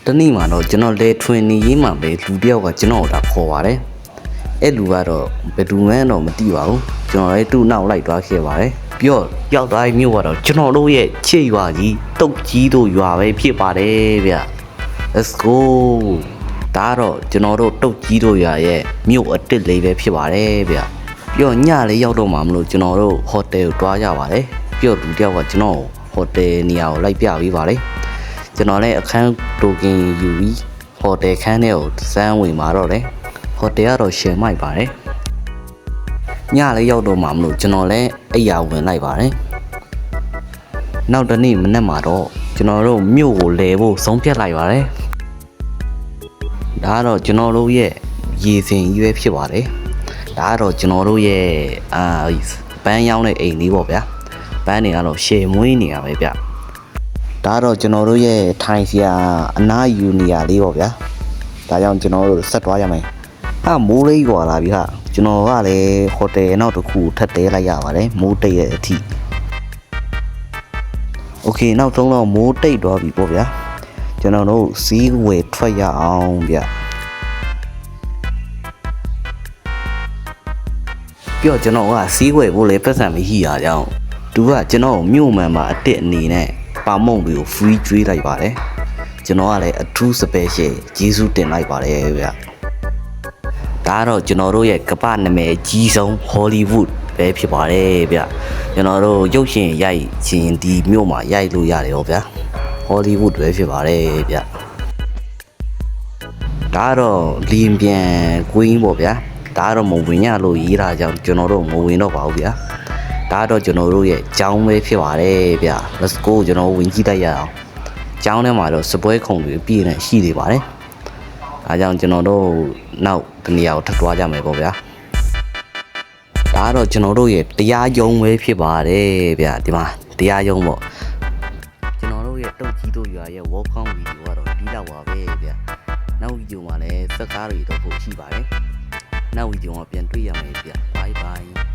တနေ့မှာတော့ကျွန်တော်လေထွင်နေရေးမှာပဲလူတယောက်ကကျွန်တော်ကိုခေါ်ပါတယ်အဲ့လူကတော့ဘယ်သူမှန်းတော့မသိပါဘူးကျွန်တော်လည်းသူ့နောက်လိုက်သွားခဲ့ပါတယ်ပြီးတော့ရောက်သွားမြို့ကတော့ကျွန်တော်တို့ရဲ့ချစ်ရွာကြီးတုတ်ကြီးတို့ရွာပဲဖြစ်ပါတယ်ဗျ Let's go ဒါတော့ကျွန်တော်တို့တုတ်ကြီးတို့ရွာရဲ့မြို့အစ်စ်လေးပဲဖြစ်ပါတယ်ဗျပြီးတော့ညလေးရောက်တော့မှမလို့ကျွန်တော်တို့ဟိုတယ်ကိုတွားကြပါတယ်ပြီးတော့လူတယောက်ကကျွန်တော်ဟိုတယ်နေရာကိုလိုက်ပြပေးပါတယ်ကျွန်တော်လည်းအခန်းတိုကင်ယူပြီးဟိုတယ်ခန်းထဲကိုစမ်းဝင်มาတော့တယ်ဟိုတယ်ကတော့ရှယ်မိုက်ပါတယ်ညလေးရောက်တော့မှမလို့ကျွန်တော်လည်းအိယာဝင်လိုက်ပါတယ်နောက်တနေ့မနေ့မှာတော့ကျွန်တော်တို့မြို့ကိုလဲဖို့ဆုံးဖြတ်လိုက်ပါတယ်ဒါကတော့ကျွန်တော်တို့ရဲ့ရေစင်ကြီးပဲဖြစ်ပါတယ်ဒါကတော့ကျွန်တော်တို့ရဲ့ပန်းရောင်းတဲ့အိမ်လေးပေါ့ဗျာပန်းတွေကတော့ရှယ်မွေးနေရပဲဗျဒါတော့ကျွန်တော်တို့ရဲ့ထိုင်စရာအနားယူနေရလေးပေါ့ဗျာဒါကြောင့်ကျွန်တော်တို့ဆက်သွားရမယ်မိုးလေးကွာလာပြီဟာကျွန်တော်ကလည်းဟိုတယ်နောက်တစ်ခုထပ်တဲလိုက်ရပါတယ်မိုးတိတ်ရဲ့အထိโอเคနောက်ဆုံးတော့မိုးတိတ်သွားပြီပေါ့ဗျာကျွန်တော်တို့စီးဝယ်ထွက်ရအောင်ဗျပြောကျွန်တော်ကစီးဝယ်ဖို့လေပတ်စံမရှိရအောင်သူကကျွန်တော်မြို့မှန်မှာအစ်စ်အနေနဲ့ပါမုံတွေကို free ကျွေးလိုက်ပါတယ်ကျွန်တော်ကလည်းအထူး special ကျေးဇူးတင်လိုက်ပါတယ်ဗျဒါတော့ကျွန်တော်တို့ရဲ့ကမ္ဘာနာမည်အကြီးဆုံး Hollywood ပဲဖြစ်ပါတယ်ဗျကျွန်တော်တို့ရုပ်ရှင်ရိုက်ခြင်းဒီမြို့မှာရိုက်လို့ရတယ်ဟောဗျာ Hollywood ပဲဖြစ်ပါတယ်ဗျဒါတော့လင်းပြန် Queen ပေါ့ဗျာဒါတော့မဝင်ရလို့ရေးတာကြောင့်ကျွန်တော်တို့မဝင်တော့ပါဘူးဗျာဒါတော့ကျွန်တော်တို့ရဲ့ကျောင်းပဲဖြစ်ပါတယ်ဗျ Let's go ကျွန်တော်ဝင်ကြည့်လိုက်ရအောင်ကျောင်းထဲမှာတော့စပွဲခုံတွေပြည့်နေရှိနေပါတယ်အဲကြောင့်ကျွန်တော်တို့နောက်တနေရာကိုထပ်သွားကြမယ်ပေါ့ဗျာဒါတော့ကျွန်တော်တို့ရဲ့တရားရုံးပဲဖြစ်ပါတယ်ဗျဒီမှာတရားရုံးပေါ့ကျွန်တော်တို့ရဲ့တုတ်ကြီးတို့ရွာရဲ့ welcome video ကတော့ဒီလောက်ပါပဲဗျနောက်ဗီဒီယိုမှာလည်းစကားတွေတော့ပို့ရှိပါတယ်နောက်ဗီဒီယိုမှာပြန်တွေ့ရမယ်ဗျ bye bye